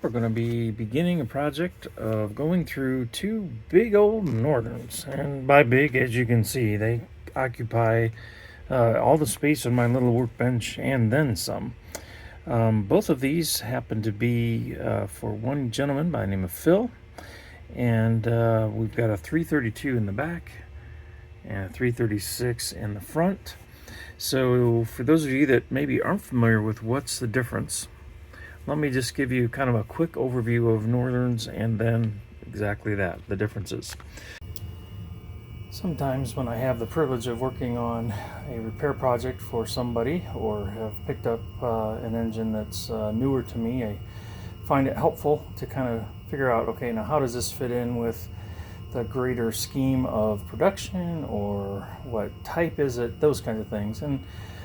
we're going to be beginning a project of going through two big old Northerns. And by big, as you can see, they occupy all the space on my little workbench and then some. Both of these happen to be for one gentleman by the name of Phil. And we've got a 332 in the back and a 336 in the front. So for those of you that maybe aren't familiar with what's the difference, let me just give you kind of a quick overview of Northerns and then exactly that, the differences. Sometimes when I have the privilege of working on a repair project for somebody or have picked up an engine that's newer to me, I find it helpful to kind of figure out, okay, now how does this fit in with the greater scheme of production, or what type is it, those kinds of things. And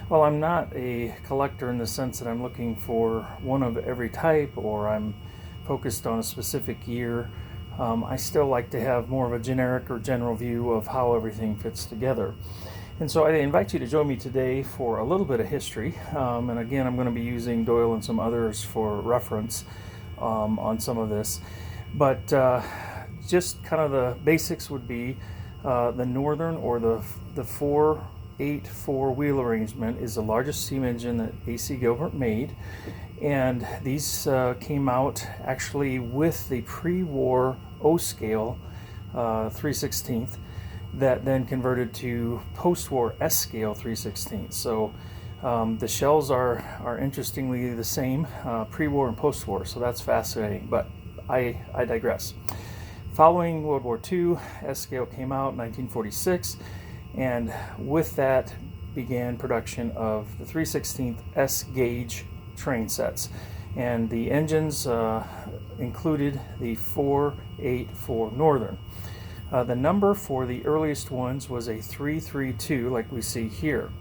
while I'm not a collector in the sense that I'm looking for one of every type or I'm focused on a specific year, I still like to have more of a generic or general view of how everything fits together. And so I invite you to join me today for a little bit of history. And again, I'm going to be using Doyle and some others for reference on some of this. But just kind of the basics would be the Northern, or the 4-8 four-wheel arrangement, is the largest steam engine that AC Gilbert made. And these came out actually with the pre-war O-scale 3/16 that then converted to post-war S-scale 3/16. So the shells are interestingly the same, pre-war and post-war, so that's fascinating, but I digress. Following World War II, S-scale came out in 1946, and with that began production of the 3/16 S-gauge train sets. And the engines included the 484 Northern. The number for the earliest ones was a 332, like we see here.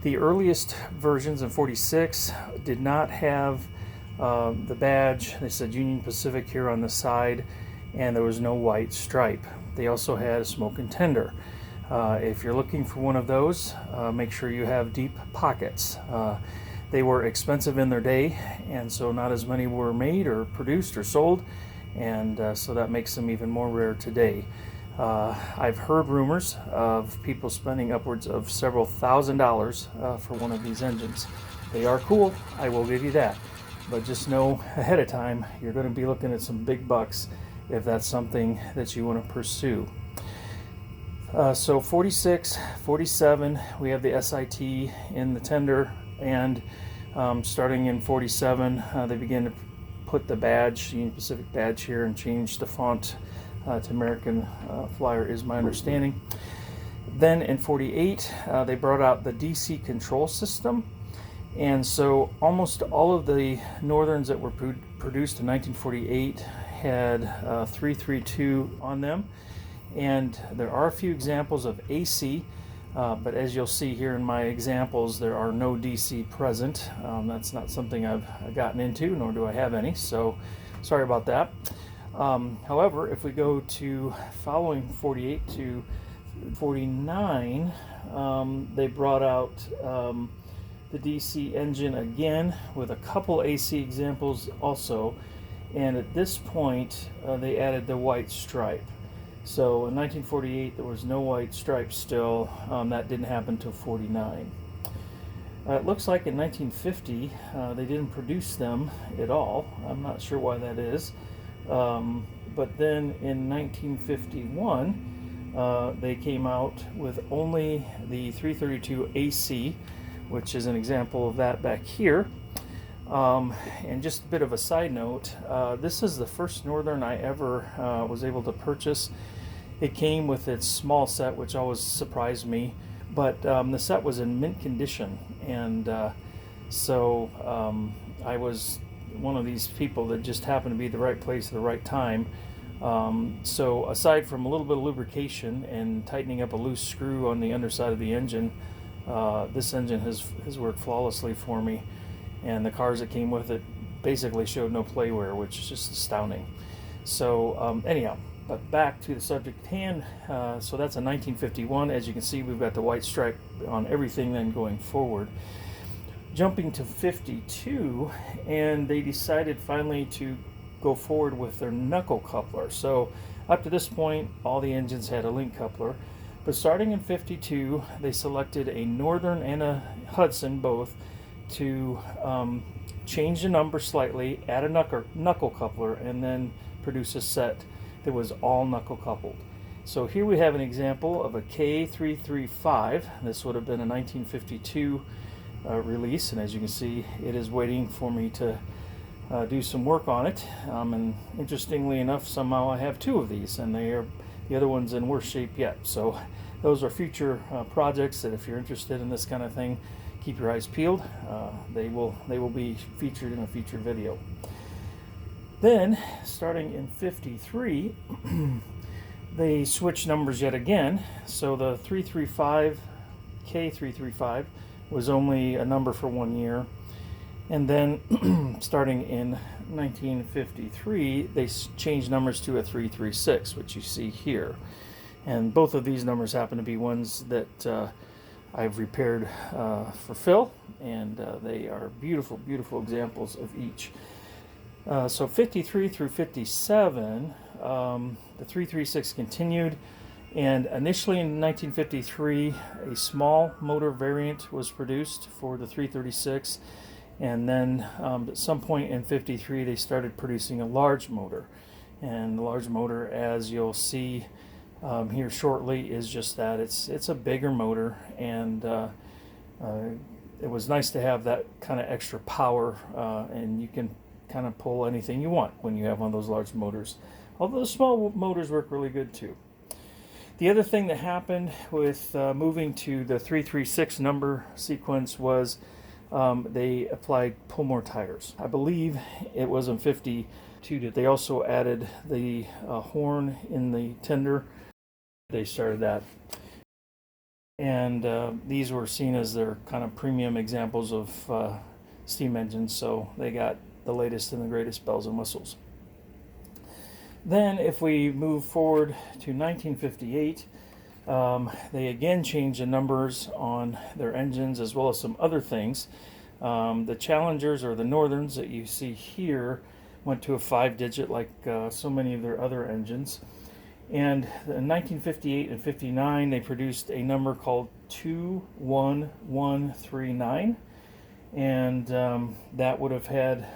The earliest versions in 46 did not have the badge. They said Union Pacific here on the side, and there was no white stripe. They also had a smoke and tender. If you're looking for one of those, make sure you have deep pockets. They were expensive in their day, and so not as many were made or produced or sold, and so that makes them even more rare today. I've heard rumors of people spending upwards of several $1,000s for one of these engines. They are cool, I will give you that, but just know ahead of time you're going to be looking at some big bucks if that's something that you want to pursue. So 46, 47, we have the SIT in the tender, and starting in 47, they began to put the badge, Union Pacific badge here, and change the font to American Flyer, is my understanding. Then in 48, they brought out the DC control system, and so almost all of the Northerns that were produced in 1948 had 332 on them, and there are a few examples of AC, but as you'll see here in my examples, there are no DC present. That's not something I've gotten into, nor do I have any, so sorry about that. However, if we go to following 48 to 49, they brought out the DC engine again with a couple AC examples also, and at this point they added the white stripe. So in 1948 there was no white stripe still. That didn't happen until 49. It looks like in 1950 they didn't produce them at all. I'm not sure why that is. But then in 1951 they came out with only the 332 AC, which is an example of that back here. And just a bit of a side note, this is the first Northern I ever was able to purchase. It came with its small set, which always surprised me, but the set was in mint condition, and so I was one of these people that just happened to be at the right place at the right time. So aside from a little bit of lubrication and tightening up a loose screw on the underside of the engine, this engine has worked flawlessly for me, and the cars that came with it basically showed no play wear, which is just astounding. So anyhow, but back to the subject at hand. So that's a 1951. As you can see, we've got the white stripe on everything then going forward. Jumping to 52, and they decided finally to go forward with their knuckle coupler. So up to this point, all the engines had a link coupler. But starting in 52, they selected a Northern and a Hudson both to change the number slightly, add a knuckle coupler, and then produce a set that was all knuckle coupled. So here we have an example of a K335. This would have been a 1952 release, and as you can see, it is waiting for me to do some work on it. And interestingly enough, somehow I have two of these, and the other one's in worse shape yet. So those are future projects that if you're interested in this kind of thing, keep your eyes peeled. They will be featured in a future video. Then, starting in 53, they switched numbers yet again. So the 335, K335, was only a number for 1 year. And then, starting in 1953, they changed numbers to a 336, which you see here. And both of these numbers happen to be ones that I've repaired for Phil, and they are beautiful, beautiful examples of each. So 53 through 57, the 336 continued, and initially in 1953, a small motor variant was produced for the 336, and then at some point in 53, they started producing a large motor. And the large motor, as you'll see here shortly, is just that. It's a bigger motor, and it was nice to have that kind of extra power, and you can kind of pull anything you want when you have one of those large motors. Although the small motors work really good too. The other thing that happened with moving to the 336 number sequence was they applied pull-more tires. I believe it was in 52 that they also added the horn in the tender. They started that. And these were seen as their kind of premium examples of steam engines, so they got the latest and the greatest bells and whistles. Then if we move forward to 1958, they again changed the numbers on their engines as well as some other things. The Challengers, or the Northerns that you see here, went to a 5-digit like so many of their other engines. And in 1958 and 59, they produced a number called 21139. And that would have had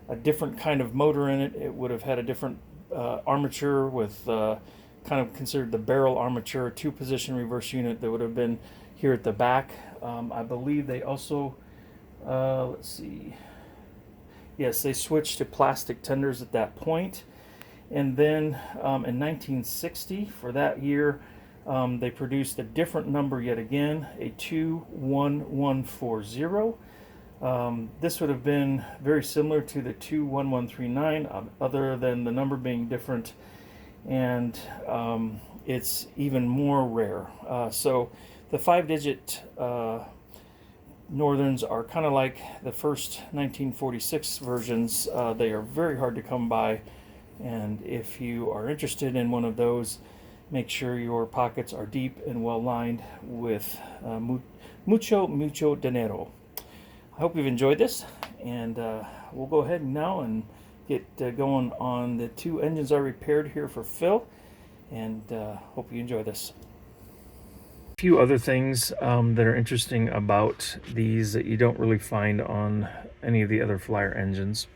a different kind of motor in it. It would have had a different armature with kind of considered the barrel armature, 2-position reverse unit that would have been here at the back. I believe they also, let's see, yes, they switched to plastic tenders at that point. And then in 1960, for that year, they produced a different number yet again, a 21140. This would have been very similar to the 21139, other than the number being different, and it's even more rare. So the 5-digit Northerns are kind of like the first 1946 versions. They are very hard to come by, and if you are interested in one of those, make sure your pockets are deep and well lined with mucho dinero. I hope you've enjoyed this, and we'll go ahead now and get going on the 2 engines I repaired here for Phil, and hope you enjoy this. A few other things that are interesting about these that you don't really find on any of the other Flyer engines.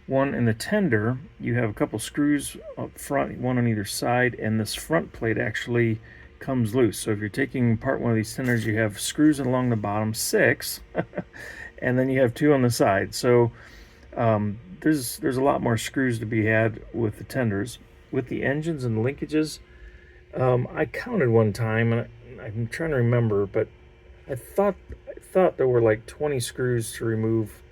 One, in the tender, you have a couple screws up front, one on either side, and this front plate actually comes loose. So if you're taking apart one of these tenders, you have screws along the bottom, 6, and then you have 2 on the side. So there's a lot more screws to be had with the tenders. With the engines and linkages, I counted one time, and I'm trying to remember, but I thought there were like 20 screws to remove.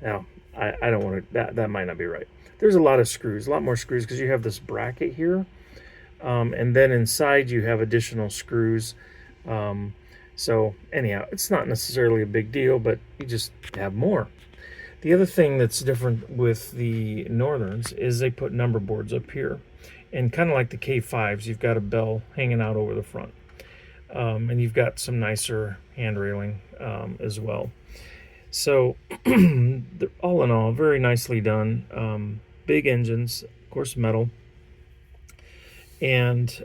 Now, I don't want to, that might not be right. There's a lot of screws, a lot more screws, because you have this bracket here, and then inside you have additional screws. So anyhow, it's not necessarily a big deal, but you just have more. The other thing that's different with the Northerns is they put number boards up here, and kind of like the K5s, you've got a bell hanging out over the front, and you've got some nicer hand railing as well. So all in all, very nicely done. big engines, of course, metal. And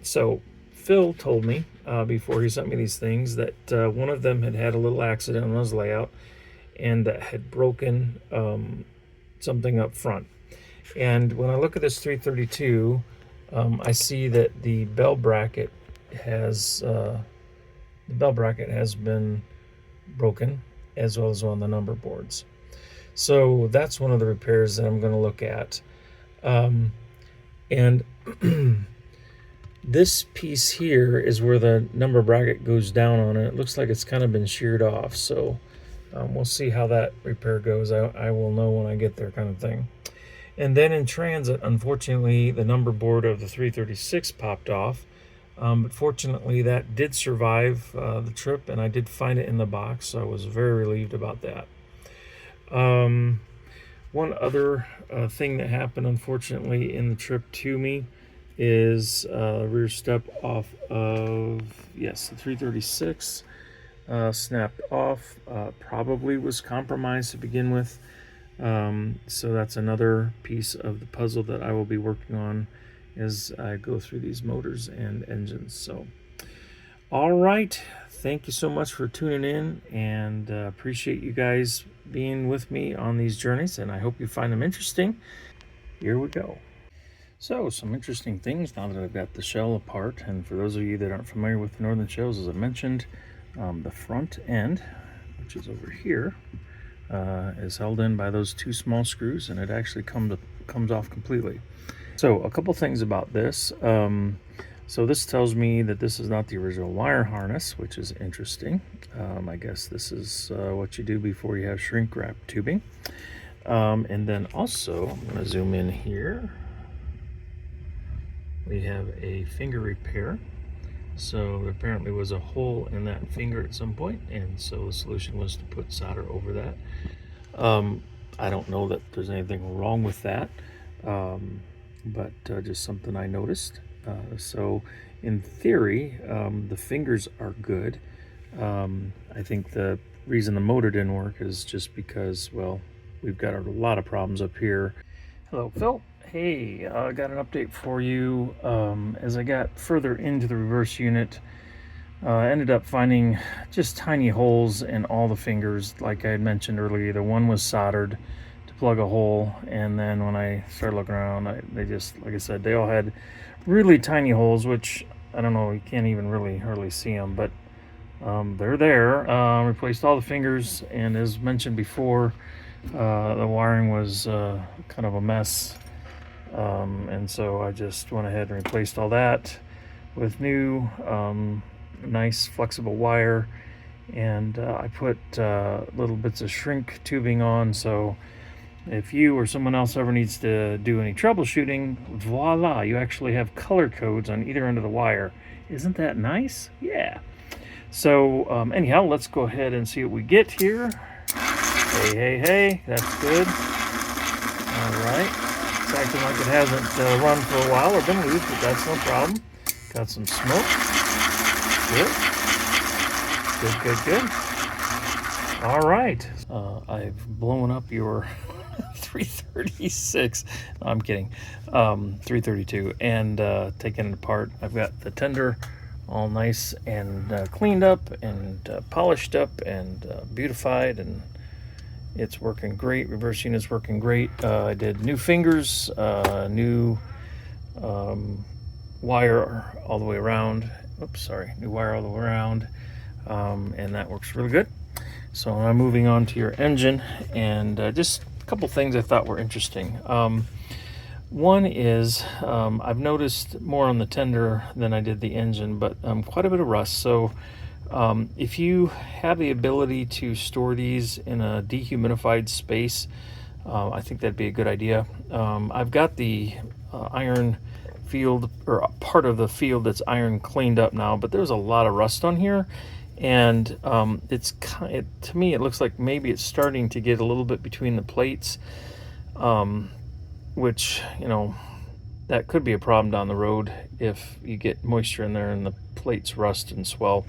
so Phil told me before he sent me these things that one of them had a little accident on his layout and had broken something up front. And when I look at this 332, I see that the bell bracket has been broken, as well as on the number boards. So that's one of the repairs that I'm going to look at. And this piece here is where the number bracket goes down on it. It looks like it's kind of been sheared off. So we'll see how that repair goes. I will know when I get there, kind of thing. And then in transit, unfortunately, the number board of the 336 popped off. But fortunately, that did survive the trip, and I did find it in the box, so I was very relieved about that. One other thing that happened, unfortunately, in the trip to me is rear step off of, yes, the 336 snapped off. Probably was compromised to begin with. So that's another piece of the puzzle that I will be working on as I go through these motors and engines. So, all right. Thank you so much for tuning in, and appreciate you guys being with me on these journeys, and I hope you find them interesting. Here we go. So, some interesting things now that I've got the shell apart, and for those of you that aren't familiar with the northern shells, as I mentioned, the front end, which is over here, is held in by those two small screws, and it actually comes off completely. So a couple things about this. So this tells me that this is not the original wire harness, which is interesting. I guess this is what you do before you have shrink wrap tubing. And then also, I'm going to zoom in here. We have a finger repair. So there apparently was a hole in that finger at some point, and so the solution was to put solder over that. I don't know that there's anything wrong with that, but just something I noticed. So in theory, the fingers are good. I think the reason the motor didn't work is just because, well, we've got a lot of problems up here. Hello, Phil. Hey, I got an update for you. As I got further into the reverse unit, I ended up finding just tiny holes in all the fingers. Like I had mentioned earlier, the one was soldered to plug a hole, and then when I started looking around, they just, like I said, they all had really tiny holes, which I don't know, you can't even really hardly see them, but they're there. Replaced all the fingers, and as mentioned before, the wiring was kind of a mess. And so I just went ahead and replaced all that with new nice flexible wire, and I put little bits of shrink tubing on, so if you or someone else ever needs to do any troubleshooting, voila, you actually have color codes on either end of the wire. Isn't that nice? Yeah. So anyhow, let's go ahead and see what we get here. Hey, that's good. All right. It's acting like it hasn't run for a while or been loose, but that's no problem. Got some smoke. Good. All right. I've blown up your 336. No, I'm kidding. 332, and taken it apart. I've got the tender all nice and cleaned up and polished up and beautified, and it's working great. Reverse unit's working great. I did new fingers, new wire all the way around. New wire all the way around, and that works really good. So I'm moving on to your engine, and just a couple things I thought were interesting. One is I've noticed more on the tender than I did the engine, but quite a bit of rust. So if you have the ability to store these in a dehumidified space, I think that'd be a good idea. I've got the iron field, or a part of the field that's iron cleaned up now, but there's a lot of rust on here, and to me it looks like maybe it's starting to get a little bit between the plates, which, you know, that could be a problem down the road if you get moisture in there and the plates rust and swell.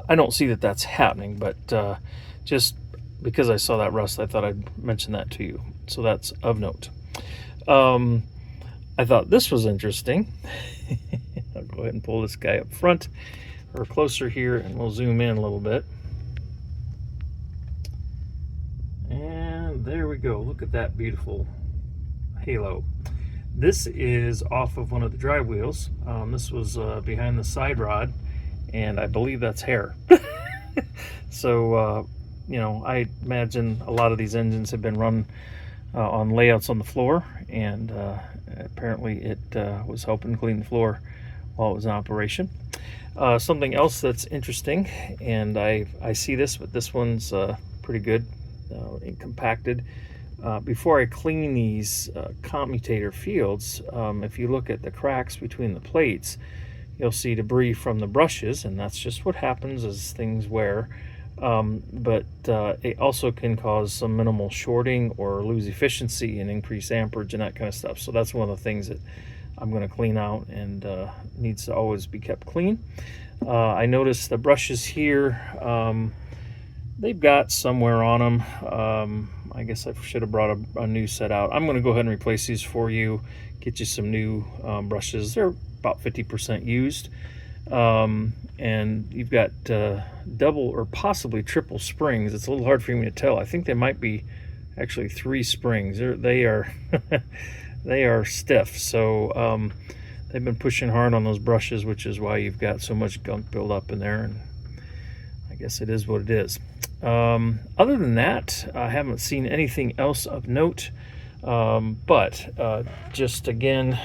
I don't see that that's happening, but just because I saw that rust, I thought I'd mention that to you. So that's of note. I thought this was interesting. I'll go ahead and pull this guy up front or closer here, and we'll zoom in a little bit. And there we go. Look at that beautiful halo. This is off of one of the drive wheels. This was behind the side rod, and I believe that's hair. So, you know, I imagine a lot of these engines have been run on layouts on the floor, and apparently it was helping clean the floor while it was in operation. Something else that's interesting, and I see this, but this one's pretty good and compacted. Before I clean these commutator fields, if you look at the cracks between the plates, you'll see debris from the brushes, and that's just what happens as things wear. But it also can cause some minimal shorting or lose efficiency and increase amperage and that kind of stuff. So that's one of the things that I'm going to clean out, and needs to always be kept clean. I noticed the brushes here, they've got somewhere on them. I guess I should have brought a new set out. I'm going to go ahead and replace these for you, get you some new brushes. They're about 50% used. And you've got double or possibly triple springs. It's a little hard for me to tell. I think they might be actually 3 springs. They are they are stiff. So they've been pushing hard on those brushes, which is why you've got so much gunk build up in there. And I guess it is what it is. Other than that, I haven't seen anything else of note. But just again,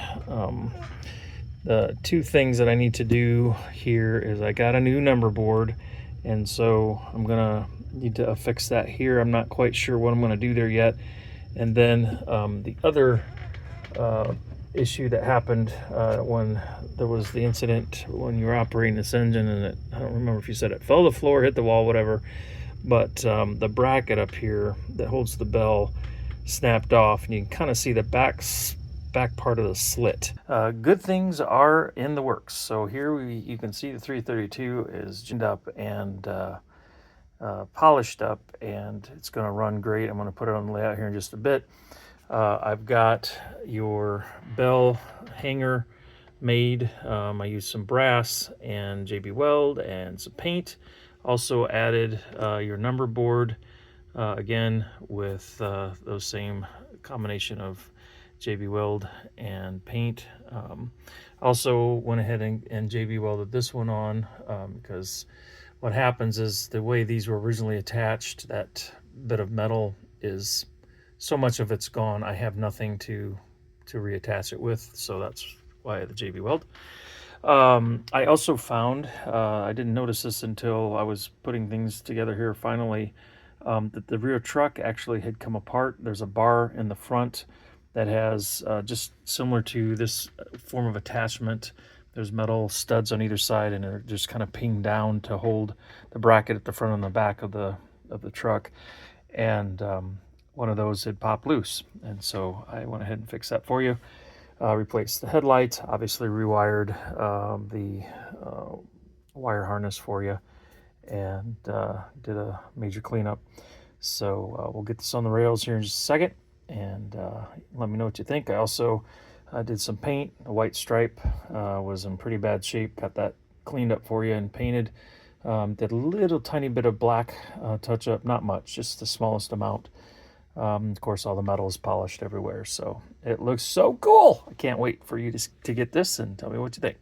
the 2 things that I need to do here is I got a new number board, and so I'm gonna need to affix that here. I'm not quite sure what I'm gonna do there yet. And then the other issue that happened when there was the incident when you were operating this engine, and I don't remember if you said it fell to the floor, hit the wall, whatever, but the bracket up here that holds the bell snapped off, and you can kind of see the back part of the slit. Good things are in the works. So here you can see the 332 is ginned up and polished up, and it's going to run great. I'm going to put it on the layout here in just a bit. I've got your bell hanger made. I used some brass and JB Weld and some paint. Also added your number board again with those same combination of JB Weld and paint. Also went ahead and JB welded this one on because what happens is the way these were originally attached, that bit of metal is so much of it's gone. I have nothing to reattach it with, so that's why the JB Weld. I also found, I didn't notice this until I was putting things together here finally, that the rear truck actually had come apart. There's a bar in the front that has just similar to this form of attachment. There's metal studs on either side, and they're just kind of pinged down to hold the bracket at the front and the back of the truck. And one of those had popped loose, and so I went ahead and fixed that for you. Replaced the headlight, obviously rewired the wire harness for you, and did a major cleanup. So we'll get this on the rails here in just a second, and let me know what you think. I also did some paint. The white stripe was in pretty bad shape. Got that cleaned up for you and painted. Did a little tiny bit of black touch up, not much, just the smallest amount. Of course, all the metal is polished everywhere, so it looks so cool. I can't wait for you to get this and tell me what you think.